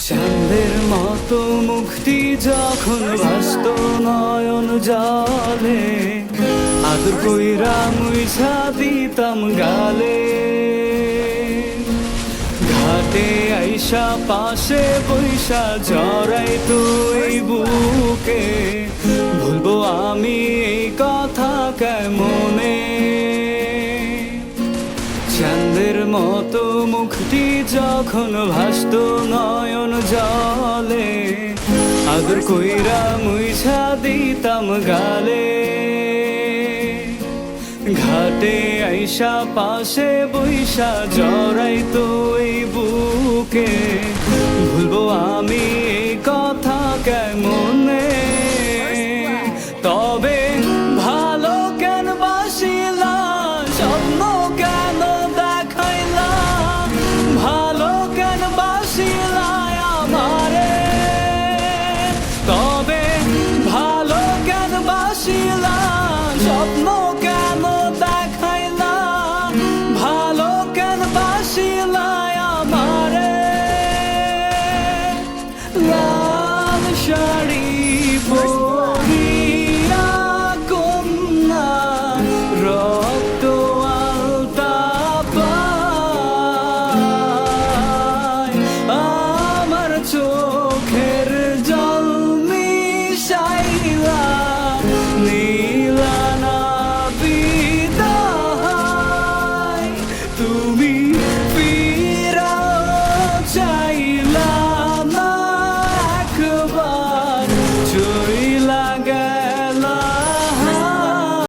চাঁদের মতো মুক্তি যখন ভাসত নয়ন জলে, আদর কইরা মুইছা দিতাম গালে। ঘাটে আইসা পাশে বৈশা জড়াইতো এই বুকে, ভুলবো আমি এই কথা কেমনে। চাঁদের মতো মুখটি যখন ভাসত নয়ন জলে, আদর কইরা মুইছা দিতাম গালে। ঘাটে আইসা পাশে বৈশা জড়াইতো এই বুকে,